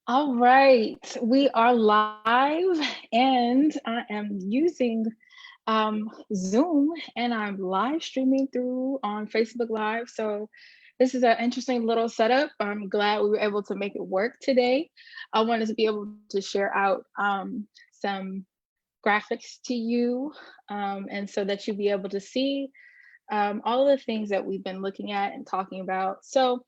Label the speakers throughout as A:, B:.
A: All right, we are live and I am using Zoom and I'm live streaming through on Facebook Live. So this is an interesting little setup. I'm glad we were able to make it work today. I wanted to be able to share out some graphics to you and so that you'll be able to see all of the things that we've been looking at and talking about. So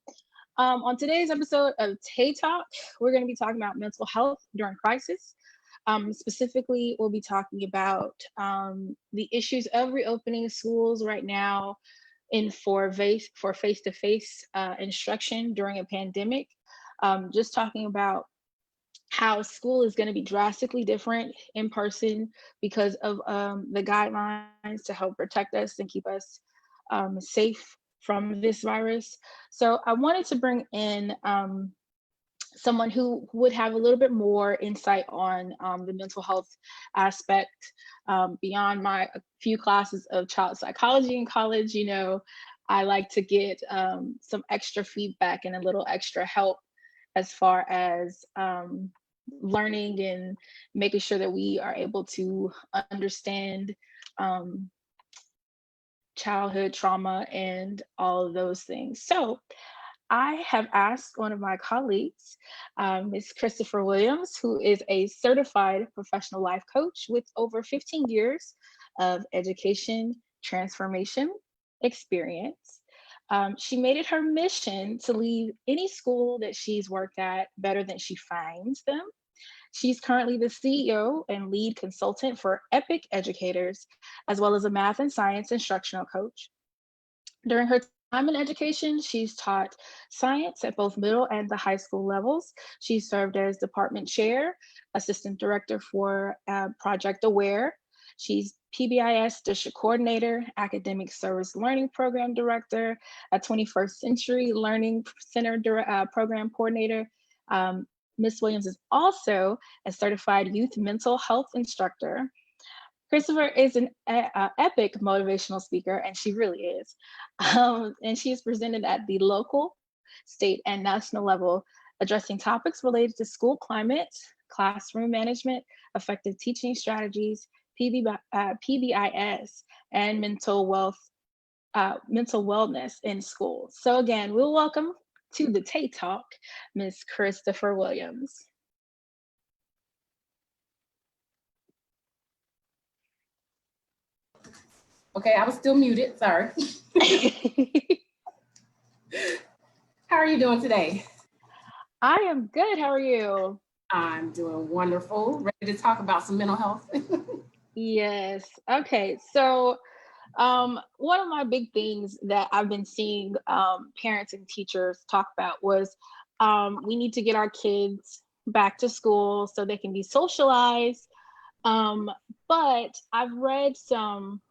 A: on today's episode of TaeTalk, we're going to be talking about mental health during crisis. Specifically, we'll be talking about the issues of reopening schools right now in for face-to-face instruction during a pandemic. Just talking about how school is going to be drastically different in person because of the guidelines to help protect us and keep us safe from this virus. So I wanted to bring in someone who would have a little bit more insight on the mental health aspect beyond my few classes of child psychology in college. I like to get some extra feedback and a little extra help as far as learning and making sure that we are able to understand um, childhood trauma and all of those things. So I have asked one of my colleagues, Ms. Christopher Williams, who is a certified professional life coach with over 15 years of education transformation experience. She made it her mission to leave any school that she's worked at better than she finds them. She's currently the CEO and lead consultant for Epic Educators, as well as a math and science instructional coach. During her time in education, she's taught science at both middle and the high school levels. She served as department chair, assistant director for Project Aware. She's PBIS district coordinator, academic service learning program director, a 21st Century Learning Center program coordinator. Ms. Williams is also a certified youth mental health instructor. Christopher is an epic motivational speaker, and she really is. And she is presented at the local, state, and national level, addressing topics related to school climate, classroom management, effective teaching strategies, PBIS, and mental wellness in schools. So again, we'll welcome to the TaeTalk, Ms. Christopher Williams.
B: Okay, I was still muted, sorry. How are you doing today?
A: I am good, how are you?
B: I'm doing wonderful. Ready to talk about some mental health?
A: Yes. Okay. So, one of my big things that I've been seeing parents and teachers talk about was we need to get our kids back to school so they can be socialized. Um, but I've read some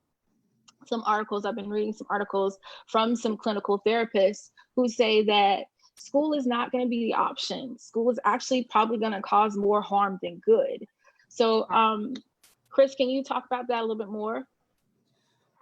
A: articles. I've been reading some articles from some clinical therapists who say that school is not going to be the option. School is actually probably going to cause more harm than good. So, Chris, can you talk about that a little bit more?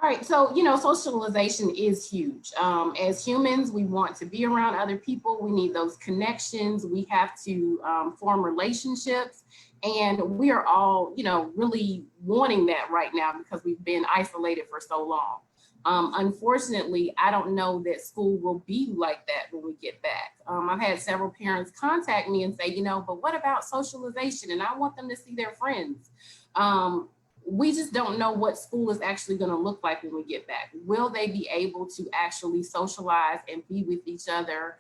B: All right, so socialization is huge. As humans, we want to be around other people. We need those connections. We have to form relationships, and we are all, really wanting that right now because we've been isolated for so long. Unfortunately, I don't know that school will be like that when we get back. I've had several parents contact me and say, but what about socialization? And I want them to see their friends. We just don't know what school is actually going to look like when we get back. Will they be able to actually socialize and be with each other?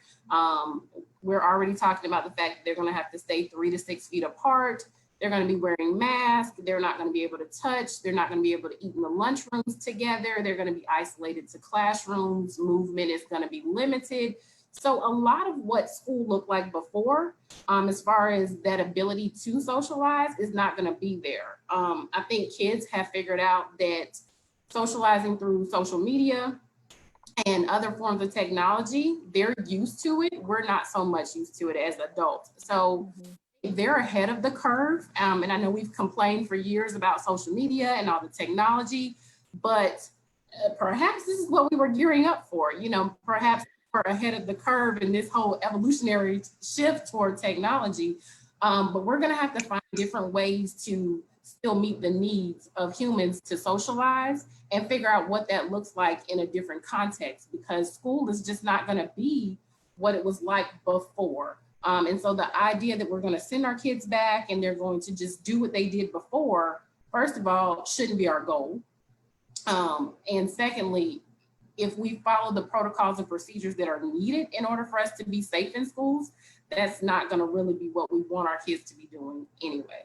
B: We're already talking about the fact that they're going to have to stay 3 to 6 feet apart. They're going to be wearing masks. They're not going to be able to touch. They're not going to be able to eat in the lunchrooms together. They're going to be isolated to classrooms. Movement is going to be limited. So a lot of what school looked like before, as far as that ability to socialize, is not going to be there. I think kids have figured out that socializing through social media and other forms of technology, they're used to it. We're not so much used to it as adults. So they're ahead of the curve. And I know we've complained for years about social media and all the technology, but perhaps this is what we were gearing up for. Perhaps we're ahead of the curve in this whole evolutionary shift toward technology. But we're gonna have to find different ways to still meet the needs of humans to socialize and figure out what that looks like in a different context, because school is just not gonna be what it was like before. And so the idea that we're gonna send our kids back and they're going to just do what they did before, first of all, shouldn't be our goal. And secondly, if we follow the protocols and procedures that are needed in order for us to be safe in schools, that's not going to really be what we want our kids to be doing anyway.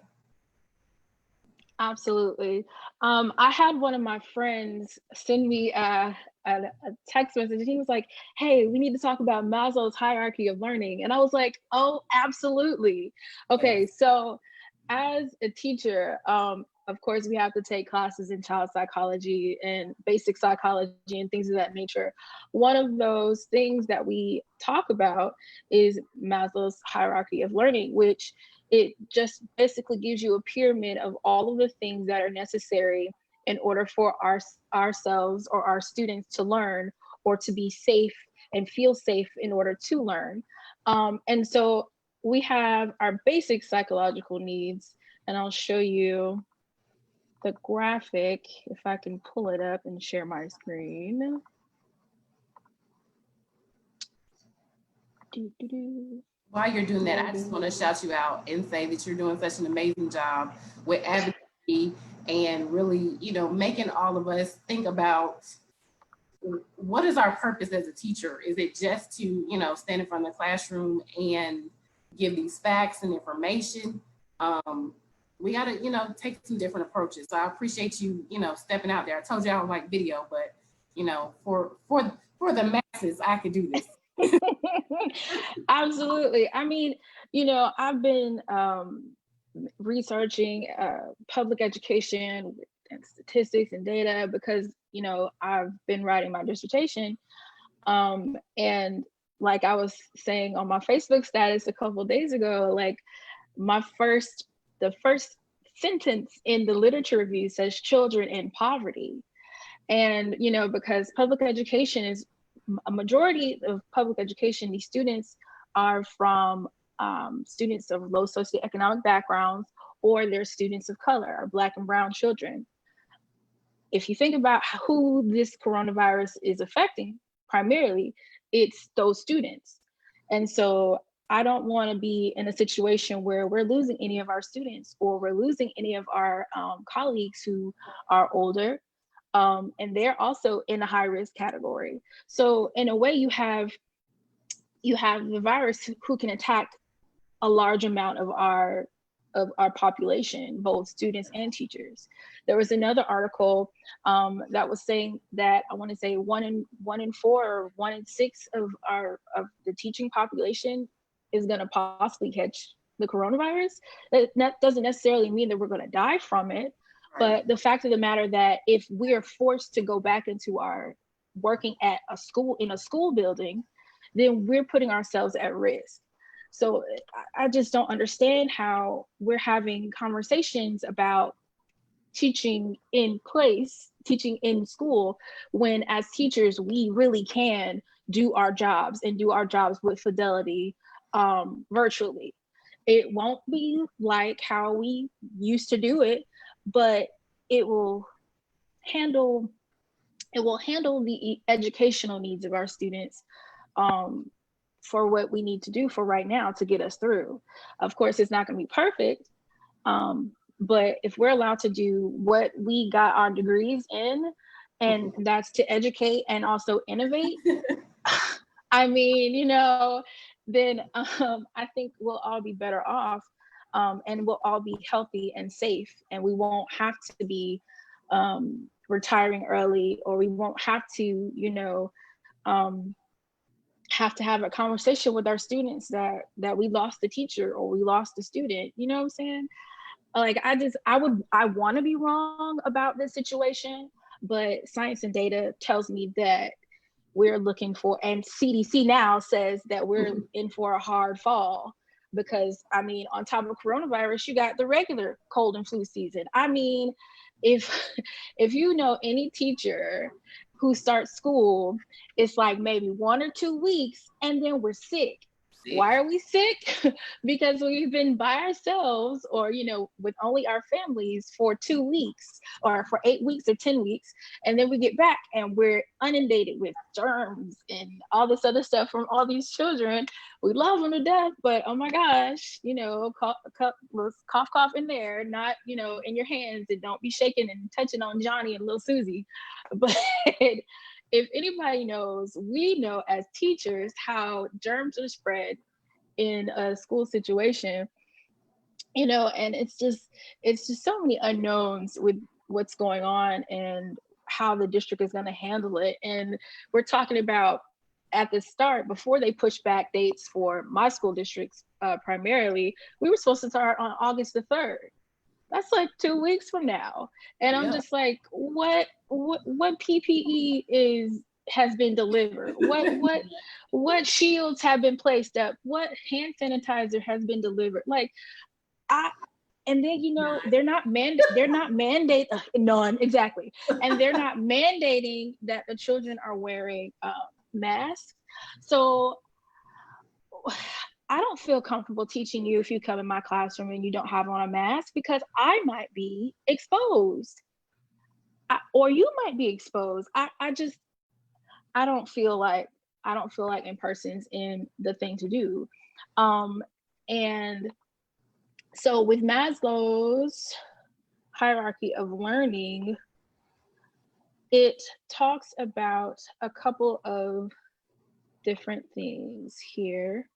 A: Absolutely. I had one of my friends send me a text message, and he was like, "Hey, we need to talk about Maslow's hierarchy of learning." And I was like, "Oh, absolutely." Okay,
B: Yes.
A: so as a teacher, of course, we have to take classes in child psychology and basic psychology and things of that nature. One of those things that we talk about is Maslow's hierarchy of learning, which it just basically gives you a pyramid of all of the things that are necessary in order for ourselves or our students to learn or to be safe and feel safe in order to learn. And so we have our basic psychological needs, and I'll show you the graphic if I can pull it up and share my screen. Doo-doo-doo.
B: While you're doing that,
A: There
B: I
A: it
B: just
A: is.
B: want to shout you out and say that you're doing such an amazing job with advocacy and really, making all of us think about what is our purpose as a teacher? Is it just to, stand in front of the classroom and give these facts and information? We got to, take some different approaches. So I appreciate you, stepping out there. I told you I don't like video, but, for the masses, I could do this.
A: Absolutely. I mean, I've been researching public education and statistics and data because, I've been writing my dissertation. And like I was saying on my Facebook status a couple of days ago, like the first sentence in the literature review says children in poverty. And, because public education is a majority of public education, these students are from students of low socioeconomic backgrounds, or they're students of color, or Black and brown children. If you think about who this coronavirus is affecting, primarily, it's those students. And so I don't want to be in a situation where we're losing any of our students or we're losing any of our colleagues who are older, and they're also in a high risk category. So in a way, you have the virus who can attack a large amount of our population, both students and teachers. There was another article that was saying that I want to say one in four or 1 in 6 of the teaching population is going to possibly catch the coronavirus. That doesn't necessarily mean that we're going to die from it, but the fact of the matter that if we are forced to go back into our working at a school in a school building, then we're putting ourselves at risk. So I just don't understand how we're having conversations about teaching teaching in school, when as teachers, we really can do our jobs and do our jobs with fidelity virtually. It won't be like how we used to do it, but it will handle the educational needs of our students for what we need to do for right now to get us through. Of course, it's not going to be perfect, but if we're allowed to do what we got our degrees in, and that's to educate and also innovate, I mean, then I think we'll all be better off, and we'll all be healthy and safe, and we won't have to be retiring early, or we won't have to, have to have a conversation with our students that we lost the teacher or we lost the student. You know what I'm saying? Like I want to be wrong about this situation, but science and data tells me that we're looking for, and CDC now says that we're in for a hard fall, because I mean, on top of coronavirus, you got the regular cold and flu season. I mean, if if you know any teacher who start school, it's like maybe 1 or 2 weeks, and then we're sick.
B: Sick.
A: Why are we sick? Because we've been by ourselves, or with only our families for 2 weeks, or for 8 weeks or 10 weeks, and then we get back and we're inundated with germs and all this other stuff from all these children. We love them to death, but oh my gosh, cough, cough in there, not in your hands, and don't be shaking and touching on Johnny and little Susie. But if anybody knows, we know as teachers how germs are spread in a school situation, and it's just so many unknowns with what's going on and how the district is going to handle it. And we're talking about, at the start, before they push back dates for my school districts, primarily, we were supposed to start on August the 3rd. That's like 2 weeks from now. And I'm
B: Yeah.
A: just like, what PPE has been delivered? What shields have been placed up? What hand sanitizer has been delivered? Like, I and then they're not mandate none, exactly. And they're not mandating that the children are wearing masks. So I don't feel comfortable teaching you if you come in my classroom and you don't have on a mask, because I might be exposed, or you might be exposed. I don't feel like in person's in the thing to do. And so with Maslow's hierarchy of learning, it talks about a couple of different things here,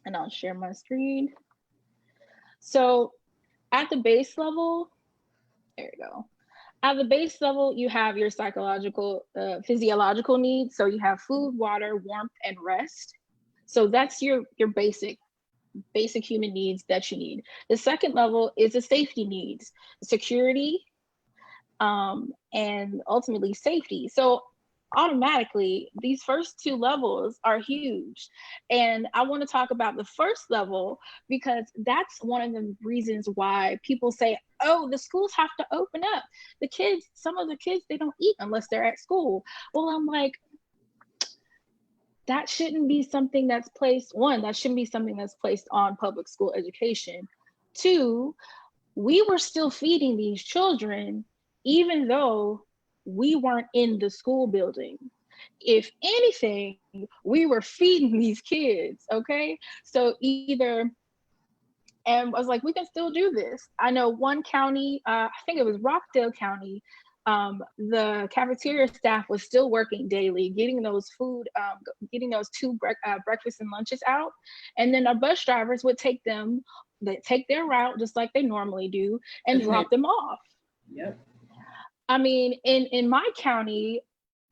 A: and I'll share my screen. So at the base level, there we go. At the base level, you have your psychological, physiological needs. So you have food, water, warmth, and rest. So that's your basic human needs that you need. The second level is the safety needs, security, and ultimately safety. So automatically, these first two levels are huge. And I want to talk about the first level, because that's one of the reasons why people say, oh, the schools have to open up. Some of the kids, they don't eat unless they're at school. Well, I'm like, that shouldn't be something that's placed, one, that shouldn't be something that's placed on public school education. Two, we were still feeding these children even though we weren't in the school building. If anything, we were feeding these kids, okay? So and I was like, we can still do this. I know one county, I think it was Rockdale County, the cafeteria staff was still working daily, getting those getting those two breakfast and lunches out. And then our bus drivers would take their route just like they normally do and drop them off.
B: Yep.
A: I mean, in my county,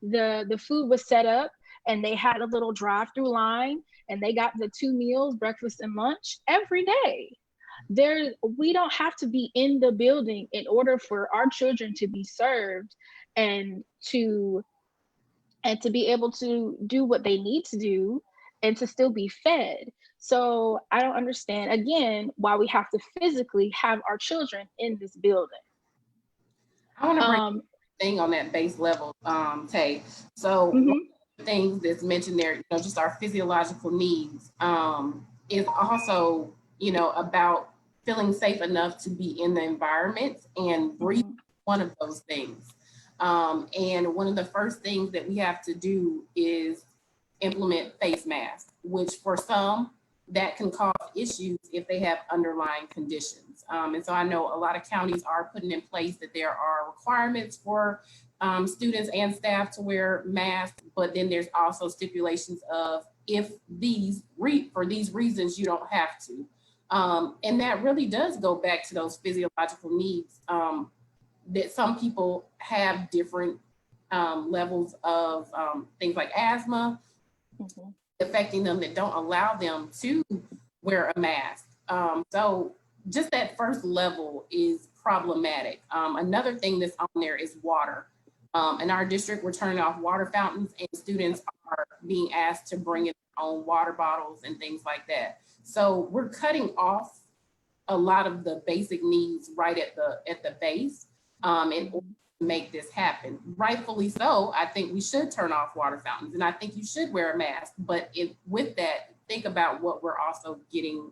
A: the food was set up, and they had a little drive-through line, and they got the 2 meals, breakfast and lunch, every day. We don't have to be in the building in order for our children to be served, and to be able to do what they need to do, and to still be fed. So I don't understand, again, why we have to physically have our children in this building.
B: I want to bring a thing on that base level, Tay. So one of the things that's mentioned there, just our physiological needs, is also, about feeling safe enough to be in the environment, and breathing one of those things. And one of the first things that we have to do is implement face masks, which for some, that can cause issues if they have underlying conditions. And so I know a lot of counties are putting in place that there are requirements for students and staff to wear masks, but then there's also stipulations of if for these reasons you don't have to. And that really does go back to those physiological needs, that some people have different levels of things like asthma affecting them, that don't allow them to wear a mask. So just that first level is problematic. Another thing that's on there is water. In our district, we're turning off water fountains, and students are being asked to bring in their own water bottles and things like that. So we're cutting off a lot of the basic needs right at the base, in order make this happen. Rightfully so. I think we should turn off water fountains, and I think you should wear a mask. But with that, think about what we're also getting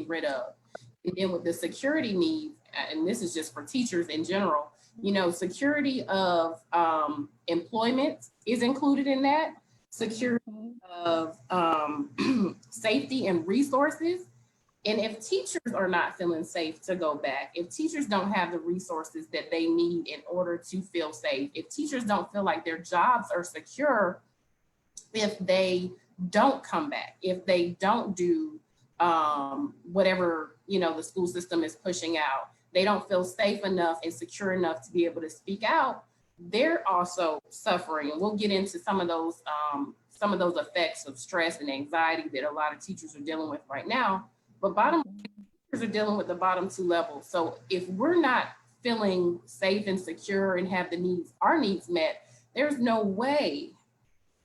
B: rid of. And then with the security needs, and this is just for teachers in general, security of employment is included in that. Security of safety and resources. And if teachers are not feeling safe to go back, if teachers don't have the resources that they need in order to feel safe, if teachers don't feel like their jobs are secure, if they don't come back, if they don't do whatever, the school system is pushing out, they don't feel safe enough and secure enough to be able to speak out, they're also suffering. And we'll get into some of those effects of stress and anxiety that a lot of teachers are dealing with right now. But teachers are dealing with the bottom two levels. So if we're not feeling safe and secure and have our needs met, there's no way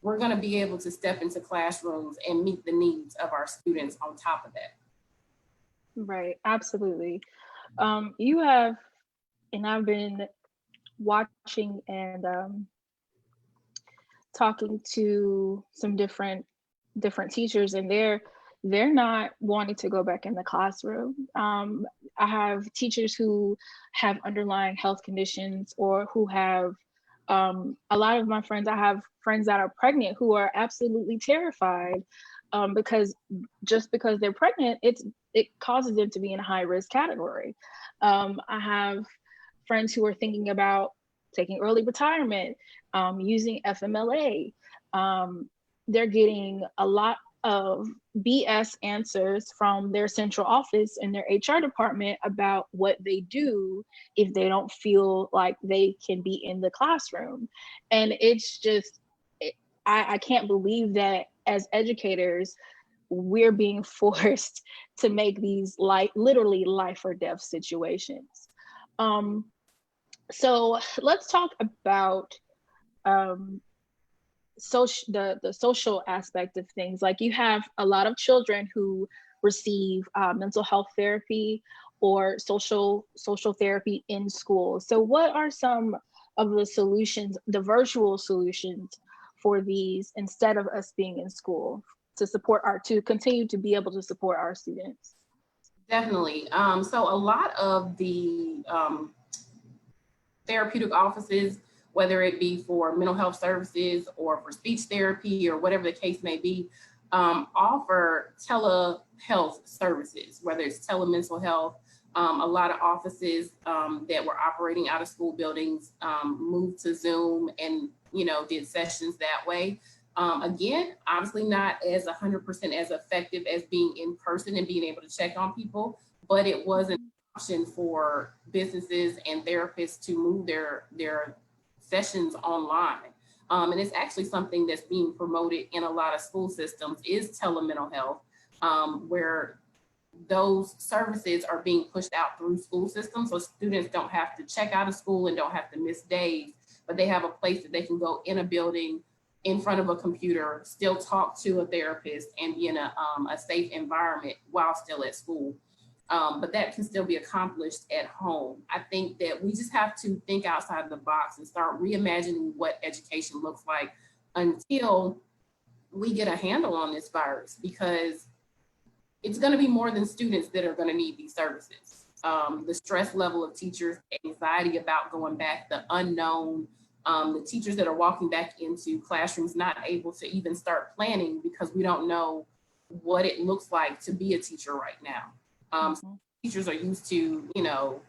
B: we're going to be able to step into classrooms and meet the needs of our students on top of that.
A: Right, absolutely. You have, and I've been watching and talking to some different teachers, and they're not wanting to go back in the classroom. I have teachers who have underlying health conditions, or who have a lot of my friends, I have friends that are pregnant who are absolutely terrified, because just because they're pregnant, it causes them to be in a high risk category. I have friends who are thinking about taking early retirement, using FMLA. They're getting a lot of BS answers from their central office and their HR department about what they do if they don't feel like they can be in the classroom. And it's just, I can't believe that as educators, we're being forced to make these literally life or death situations. So let's talk about the social aspect of things. Like, you have a lot of children who receive mental health therapy or social therapy in school. So what are some of the solutions, the virtual solutions for these, instead of us being in school, to continue to be able to support our students?
B: Definitely. So a lot of the therapeutic offices, whether it be for mental health services or for speech therapy or whatever the case may be, offer telehealth services, whether it's telemental health. A lot of offices that were operating out of school buildings moved to Zoom and, did sessions that way. Again, obviously not as 100% as effective as being in person and being able to check on people, but it was an option for businesses and therapists to move their sessions online. And it's actually something that's being promoted in a lot of school systems, is telemental health, where those services are being pushed out through school systems. So students don't have to check out of school and don't have to miss days, but they have a place that they can go in a building, in front of a computer, still talk to a therapist and be in a safe environment while still at school. But that can still be accomplished at home. I think that we just have to think outside the box and start reimagining what education looks like until we get a handle on this virus, because it's going to be more than students that are going to need these services. The stress level of teachers, anxiety about going back, the unknown, the teachers that are walking back into classrooms not able to even start planning because we don't know what it looks like to be a teacher right now. Teachers are used to,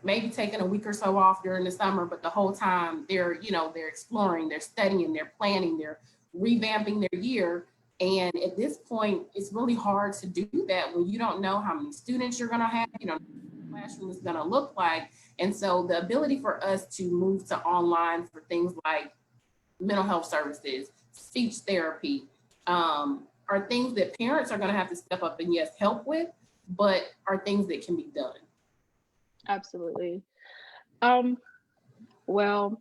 B: maybe taking a week or so off during the summer, but the whole time they're exploring, they're studying, they're planning, they're revamping their year. And at this point, it's really hard to do that when you don't know how many students you're going to have, what the classroom is going to look like. And so the ability for us to move to online for things like mental health services, speech therapy, are things that parents are going to have to step up and, yes, help with, but are things that can be done.
A: Absolutely. Well,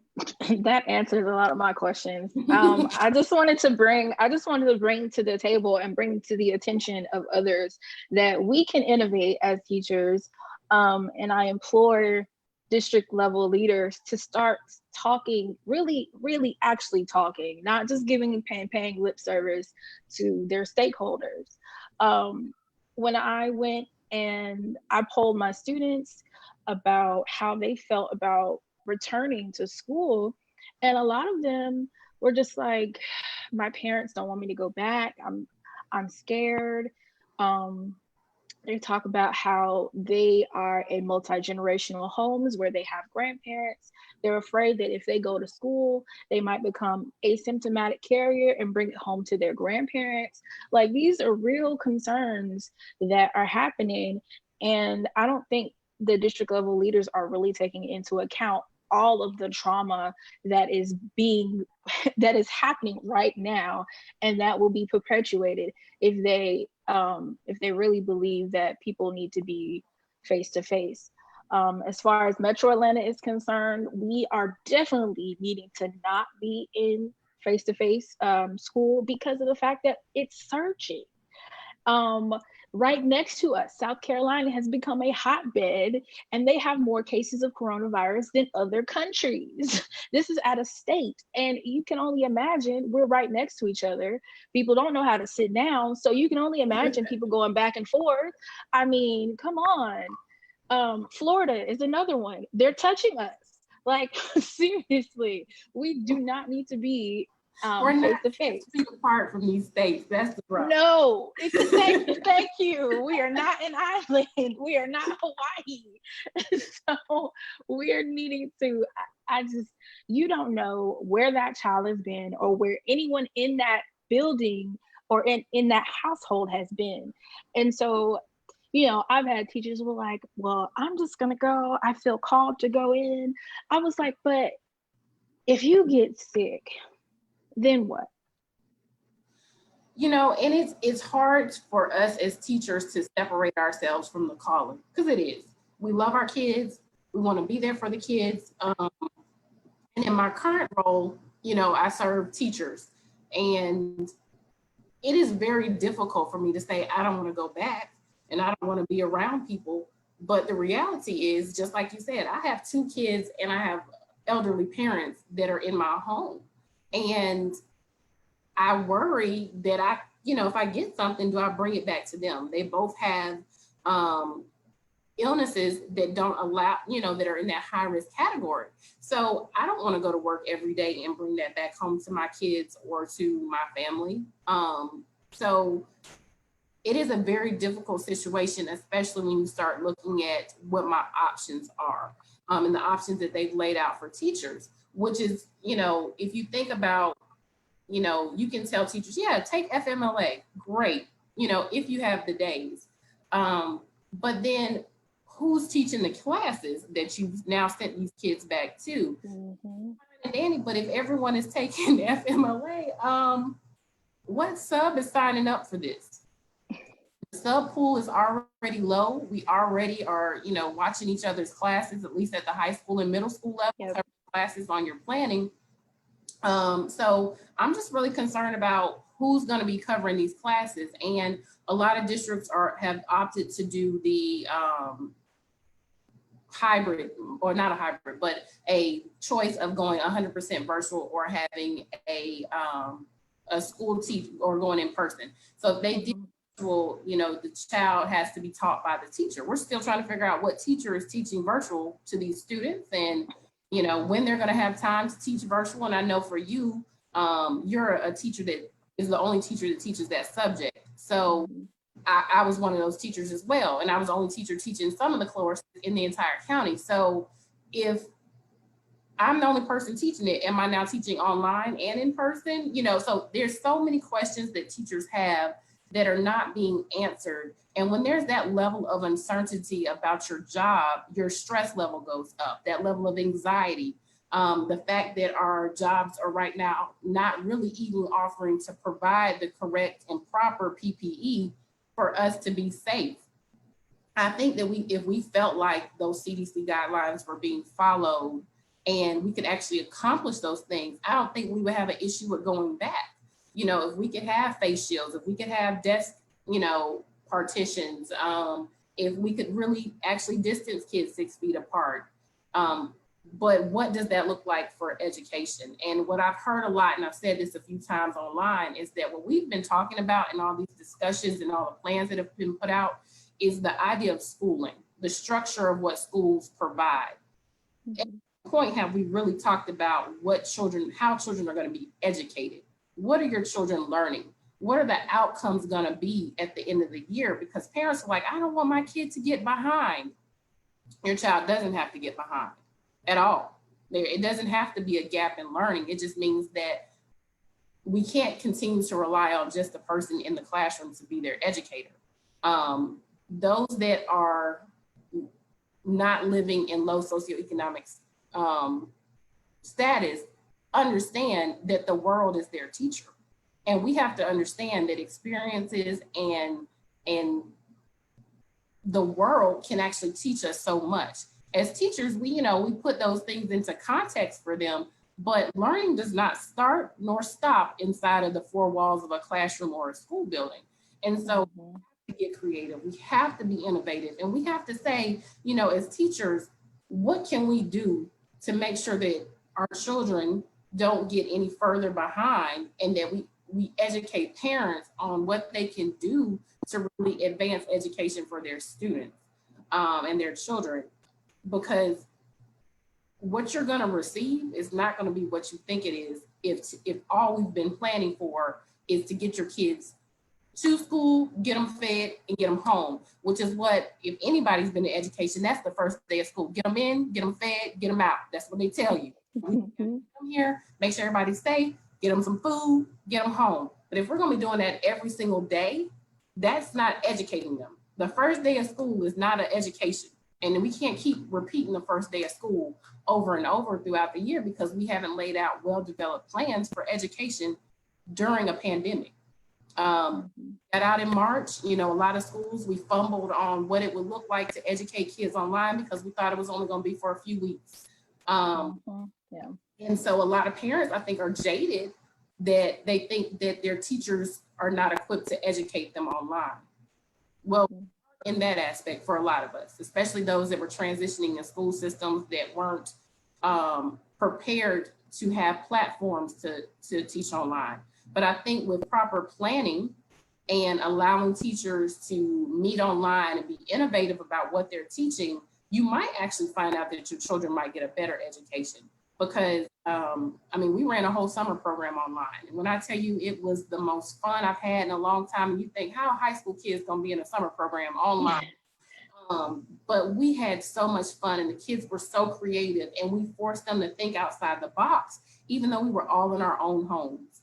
A: that answers a lot of my questions. I just wanted to bring to the table and bring to the attention of others that we can innovate as teachers. And I implore district level leaders to start talking, really, really actually talking, not just giving and paying lip service to their stakeholders. Um, when I went and I polled my students about how they felt about returning to school, and a lot of them were just like, my parents don't want me to go back. I'm scared. Um, they talk about how they are in multi-generational homes where they have grandparents. They're afraid that if they go to school, they might become asymptomatic carrier and bring it home to their grandparents. Like, these are real concerns that are happening. And I don't think the district level leaders are really taking into account all of the trauma that is being that is happening right now, and that will be perpetuated if they really believe that people need to be face to face. As far as Metro Atlanta is concerned, we are definitely needing to not be in face to face school because of the fact that it's surging. Um, right next to us, South Carolina has become a hotbed, and they have more cases of coronavirus than other countries. This is at a state, and you can only imagine, we're right next to each other. People don't know how to sit down, so you can only imagine people going back and forth. I mean, come on. Florida is another one. They're touching us. Like, seriously, we do not need to be
B: We're not
A: face to
B: 6
A: face.
B: feet apart from these states. That's the problem.
A: No, thank you. We are not an island. We are not Hawaii. So we're needing to, I just, you don't know where that child has been or where anyone in that building or in that household has been. And so, I've had teachers who were like, well, I'm just going to go. I feel called to go in. I was like, but if you get sick, then what?
B: And it's hard for us as teachers to separate ourselves from the calling, because it is. We love our kids. We want to be there for the kids. And in my current role, I serve teachers, and it is very difficult for me to say I don't want to go back and I don't want to be around people. But the reality is, just like you said, I have 2 kids and I have elderly parents that are in my home. And I worry that if I get something, do I bring it back to them? They both have illnesses that don't allow, that are in that high risk category. So I don't want to go to work every day and bring that back home to my kids or to my family. So it is a very difficult situation, especially when you start looking at what my options are, and the options that they've laid out for teachers, which is, if you think about, you can tell teachers, yeah, take FMLA, great, if you have the days. But then who's teaching the classes that you've now sent these kids back to?
A: Mm-hmm.
B: And Danny, but if everyone is taking FMLA, what sub is signing up for this? The sub pool is already low. We already are, watching each other's classes, at least at the high school and middle school level,
A: Yep.
B: classes on your planning. So I'm just really concerned about who's going to be covering these classes. And a lot of districts have opted to do the hybrid, or not a hybrid, but a choice of going 100% virtual or having a school teach or going in person. So if they do virtual, the child has to be taught by the teacher. We're still trying to figure out what teacher is teaching virtual to these students, and when they're going to have time to teach virtual. And I know for you, you're a teacher that is the only teacher that teaches that subject. So I was one of those teachers as well. And I was the only teacher teaching some of the courses in the entire county. So if I'm the only person teaching it, am I now teaching online and in person? So there's so many questions that teachers have that are not being answered. And when there's that level of uncertainty about your job, your stress level goes up, that level of anxiety. The fact that our jobs are right now not really even offering to provide the correct and proper PPE for us to be safe. I think that if we felt like those CDC guidelines were being followed and we could actually accomplish those things, I don't think we would have an issue with going back. If we could have face shields, if we could have desk, partitions, if we could really actually distance kids 6 feet apart, But what does that look like for education? And what I've heard a lot, and I've said this a few times online, is that what we've been talking about in all these discussions and all the plans that have been put out is the idea of schooling, the structure of what schools provide. At no point have we really talked about how children are going to be educated. What are your children learning? What are the outcomes going to be at the end of the year? Because parents are like, I don't want my kid to get behind. Your child doesn't have to get behind at all. It doesn't have to be a gap in learning. It just means that we can't continue to rely on just the person in the classroom to be their educator. Those that are not living in low socioeconomic status understand that the world is their teacher. And we have to understand that experiences and the world can actually teach us so much. As teachers, we put those things into context for them, but learning does not start nor stop inside of the four walls of a classroom or a school building. And so we have to get creative, we have to be innovative, and we have to say, as teachers, what can we do to make sure that our children don't get any further behind, and that we educate parents on what they can do to really advance education for their students and their children. Because what you're going to receive is not going to be what you think it is if all we've been planning for is to get your kids to school, get them fed, and get them home, which is what, if anybody's been in education, that's the first day of school. Get them in, get them fed, get them out. That's what they tell you. We come here, make sure everybody's safe, get them some food, get them home. But if we're going to be doing that every single day, that's not educating them. The first day of school is not an education. And we can't keep repeating the first day of school over and over throughout the year because we haven't laid out well-developed plans for education during a pandemic. Got out in March, a lot of schools, we fumbled on what it would look like to educate kids online because we thought it was only going to be for a few weeks. And so a lot of parents, I think, are jaded that they think that their teachers are not equipped to educate them online. Well, in that aspect for a lot of us, especially those that were transitioning in school systems that weren't prepared to have platforms to teach online. But I think with proper planning and allowing teachers to meet online and be innovative about what they're teaching, you might actually find out that your children might get a better education. Because, we ran a whole summer program online. And when I tell you it was the most fun I've had in a long time, and you think, how are high school kids gonna be in a summer program online? But we had so much fun, and the kids were so creative, and we forced them to think outside the box, even though we were all in our own homes.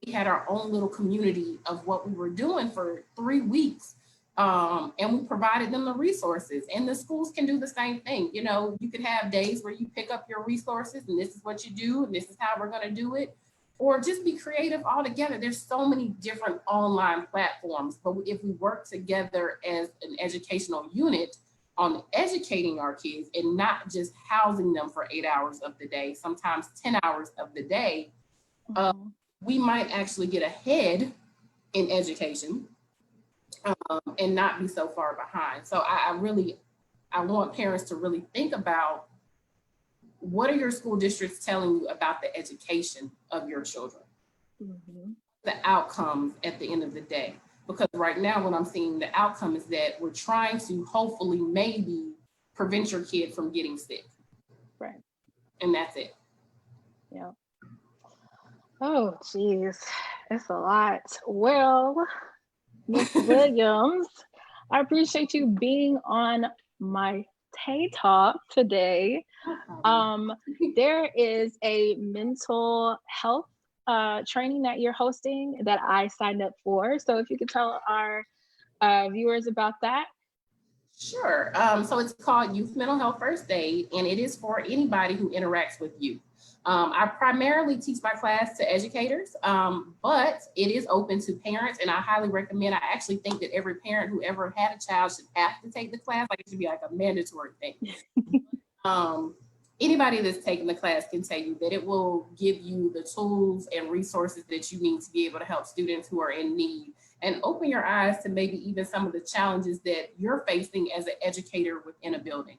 B: We had our own little community of what we were doing for 3 weeks. And we provided them the resources, and the schools can do the same thing. You could have days where you pick up your resources and this is what you do, and this is how we're going to do it, or just be creative altogether. There's so many different online platforms, but if we work together as an educational unit on educating our kids and not just housing them for 8 hours of the day, sometimes 10 hours of the day, we might actually get ahead in education. And not be so far behind. So I want parents to really think about, what are your school districts telling you about the education of your children? The outcomes at the end of the day. Because right now what I'm seeing, the outcome is that we're trying to hopefully maybe prevent your kid from getting sick.
A: Right.
B: And that's it.
A: Yeah. Oh, geez, it's a lot. Well, Ms. Williams, I appreciate you being on my TaeTalk today. There is a mental health training that you're hosting that I signed up for. So if you could tell our viewers about that.
B: Sure. So it's called Youth Mental Health First Aid, and it is for anybody who interacts with youth. I primarily teach my class to educators, but it is open to parents, and I highly recommend. I actually think that every parent who ever had a child should have to take the class. Like, it should be like a mandatory thing. Anybody that's taking the class can tell you that it will give you the tools and resources that you need to be able to help students who are in need, and open your eyes to maybe even some of the challenges that you're facing as an educator within a building.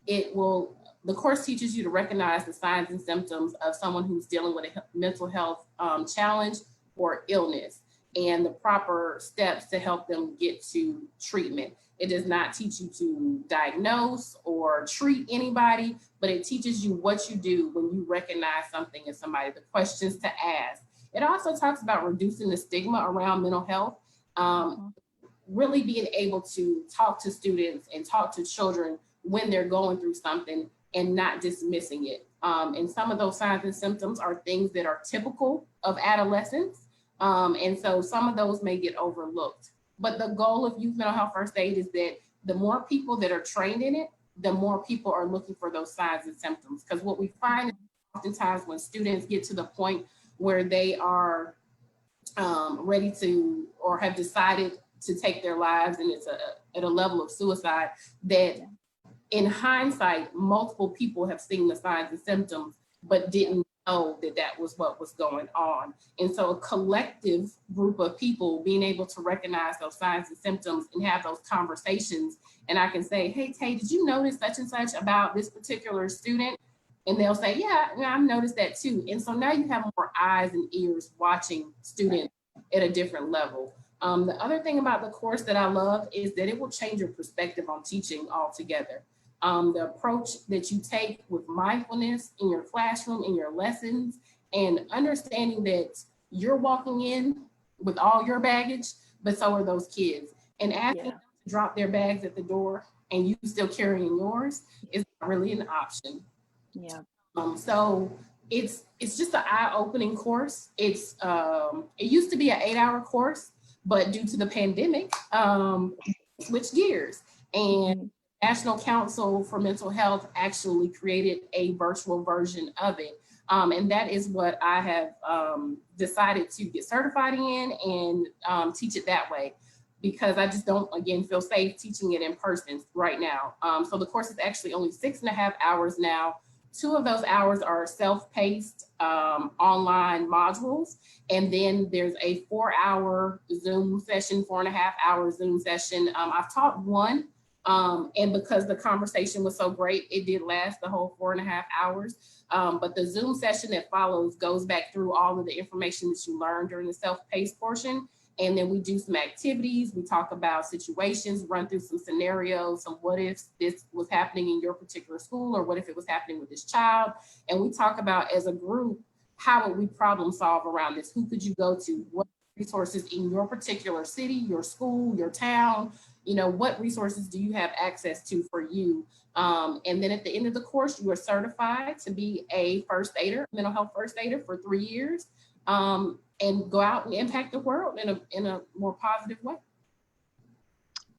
B: the course teaches you to recognize the signs and symptoms of someone who's dealing with a mental health challenge or illness, and the proper steps to help them get to treatment. It does not teach you to diagnose or treat anybody, but it teaches you what you do when you recognize something in somebody, the questions to ask. It also talks about reducing the stigma around mental health, really being able to talk to students and talk to children when they're going through something and not dismissing it. And some of those signs and symptoms are things that are typical of adolescence. And so some of those may get overlooked. But the goal of youth mental health first aid is that the more people that are trained in it, the more people are looking for those signs and symptoms. Because what we find is oftentimes when students get to the point where they are ready to or have decided to take their lives and it's at a level of suicide, that in hindsight, multiple people have seen the signs and symptoms, but didn't know that that was what was going on. And so a collective group of people being able to recognize those signs and symptoms and have those conversations. And I can say, hey, Tay, did you notice such and such about this particular student? And they'll say, yeah, I've noticed that too. And so now you have more eyes and ears watching students at a different level. The other thing about the course that I love is that it will change your perspective on teaching altogether. The approach that you take with mindfulness in your classroom, in your lessons, and understanding that you're walking in with all your baggage, but so are those kids. And asking them to drop their bags at the door and you still carrying yours is not really an option.
A: Yeah.
B: So it's just an eye-opening course. It used to be an 8-hour course, but due to the pandemic, switched gears. And National Council for Mental Health actually created a virtual version of it. And that is what I have decided to get certified in and teach it that way, because I just don't, again, feel safe teaching it in person right now. So the course is actually only 6.5 hours now. 2 of those hours are self-paced online modules. And then there's a 4-hour Zoom session, 4.5-hour Zoom session. I've taught one. And because the conversation was so great, it did last the whole 4.5 hours. But the Zoom session that follows goes back through all of the information that you learned during the self-paced portion. And then we do some activities. We talk about situations, run through some scenarios, some what ifs this was happening in your particular school, or what if it was happening with this child. And we talk about, as a group, how would we problem solve around this? Who could you go to? What resources in your particular city, your school, your town? You know, what resources do you have access to for you? And then at the end of the course, you are certified to be a first aider, mental health first aider for 3 years, and go out and impact the world in a more positive way.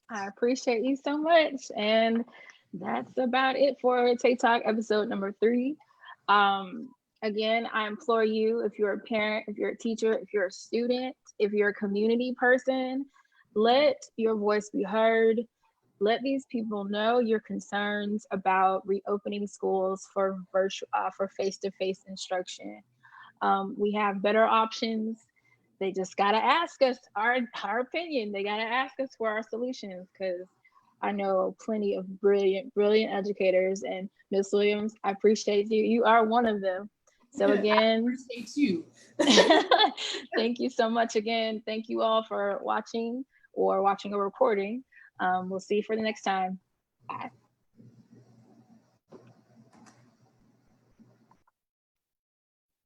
A: I appreciate you so much. And that's about it for TaeTalk episode number 3. Again, I implore you, if you're a parent, if you're a teacher, if you're a student, if you're a community person, let your voice be heard. Let these people know your concerns about reopening schools for face-to-face instruction. We have better options. They just gotta ask us our opinion. They gotta ask us for our solutions, because I know plenty of brilliant educators. And Ms. Williams, I appreciate you. You are one of them. So again,
B: I appreciate you.
A: thank you so much again. Thank you all for watching or watching a recording. We'll see you for the next time. Bye.